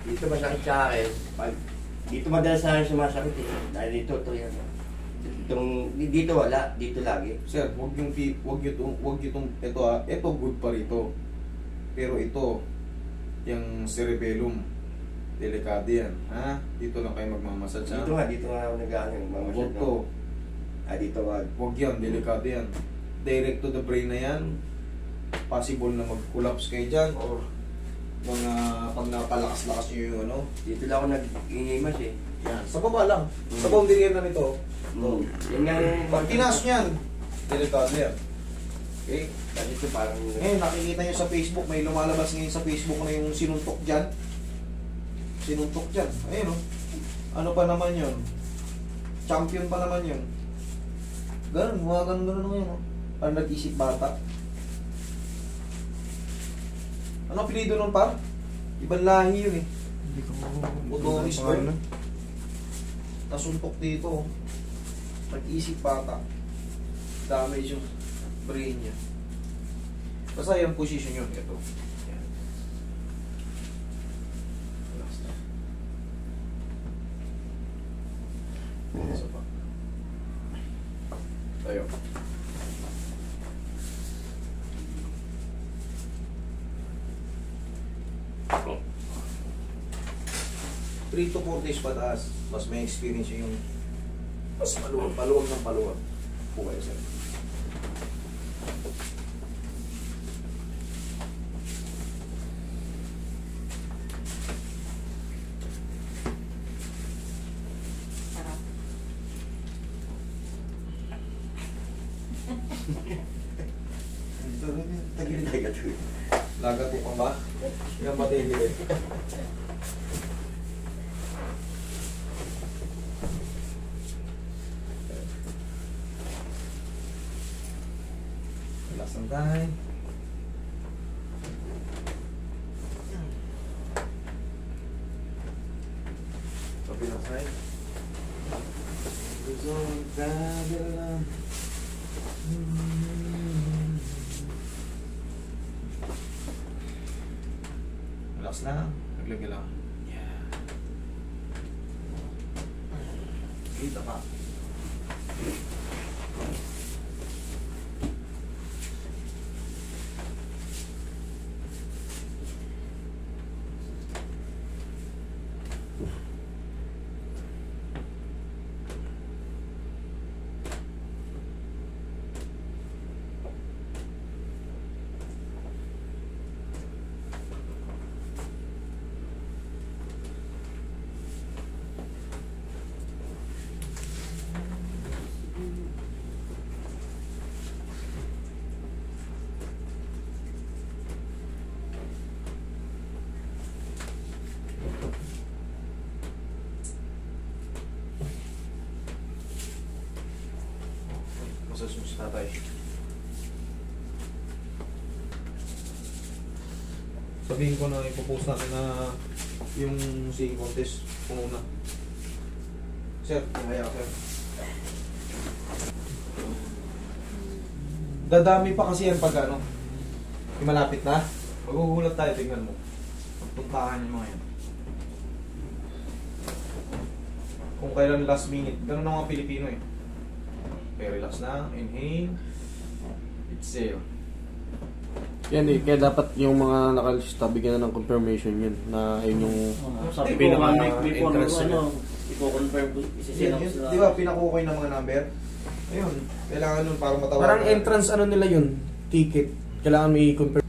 Dito masakit sa akin. Pag, dito madalas sa akin sumasakit eh. Dahil dito, ito yan. Dito wala, dito lagi. Sir, wag yung ito ito good pa rito. Pero ito, yung cerebellum, delikado yan. Ha? Dito lang kayo magmamassage. Dito nga ako nag-ano, magmamassage. Huwag to. Dito wag. Huwag yan, delikado yan. Direct to the brain na yan. Possible na mag-collapse kayo dyan or mga pag napalakas-lakas nyo yung ano. Dito lang ako nag-ingimas eh. Yan, sa baba lang. Sa boundary na nito. Yan nga yung... Pag tinaas nyan, delikado yan. Okay? Kasi ito parang... Ngayon, nakikita nyo sa Facebook, may lumalabas ngayon sa Facebook na yung sinuntok dyan. Sinuntok dyan. Ayun o. Ano pa naman yun? Champion pa naman yun. Ganun, mga ganun ngayon o. Parang nag-isip bata. Ano apelido nun pa? Ibang lahi yun eh. Hindi ko Motoris ba? Nasuntok dito. Nag-isip bata. Damage yung brain niya. Basta yung position yun. Ito. Yan. Relax na. Isa pa. Tayo. 3 to 4 days pataas, mas may experience yung mas paluwag ng paluwag. Po kayo, sir. Lagat po pang ba? Yung matindi. Relax lang tayo. Kabilang side. Luzon, kabilang. Relax lang. Naglagay lang. Yeah. Kita pa. Masas mo si tatay. Sabihin ko na ipopost natin na yung singing contest kung una. Sir, kaya sir. Dadami pa kasi yan pag ano. Yung malapit na. Magugulat tayo, tingnan mo. Puntahan yung mga yan. Kung kailan last minute. Ganun ang mga Pilipino eh. Okay, relax na. Inhale. Exhale. Yan eh, kaya dapat yung mga nakalista bigyan na ng confirmation yun na yun yung sabi ko pinaka may entrance ano, nila. i-confirm isisilaw sila. Di ba, pinakukoy ng mga number? Ayun, kailangan nun para matawagan. Parang entrance ano nila yun, ticket. Kailangan may confirm.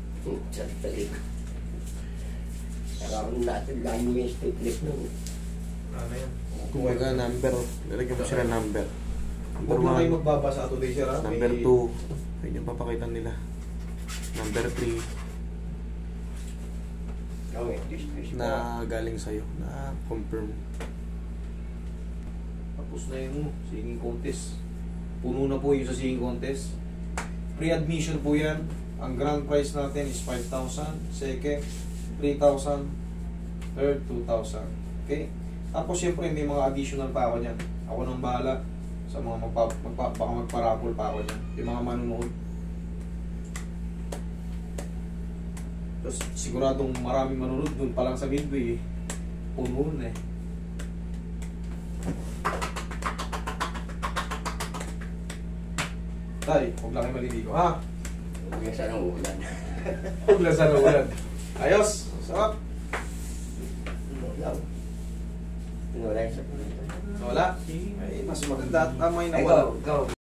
Sa talik. Kailangan natin lagi may stick nun. Ano yan? Kumbaga number, lalagyan mo sila number. Huwag na kayo magbabasa today, sir, ha? Number 2, ayun yung papakita nila. Number 3 Okay, this na galing sa'yo, na confirm. Tapos na yung singing contest. Puno na po yung sa singing contest. Pre-admission po yan. Ang grand prize natin is 5,000. Second, 3,000. Third, 2,000. Okay? Tapos syempre may mga additional pa ako niyan. Ako nang bahala sa mga baka magparapol pa ako niyan. Yung mga manunood. Tapos siguradong maraming manunod dun pa lang sa midway eh. Puno na eh. Tay, huwag lang kayo maliligo, ha? Huwag yan sana ulan. Huwag lang sana ulan. Ayos, sarap. Wala. Wala yung sa pulitan. Wala. Ay, mas maganda at tama yung Ikaw, nawala. ikaw.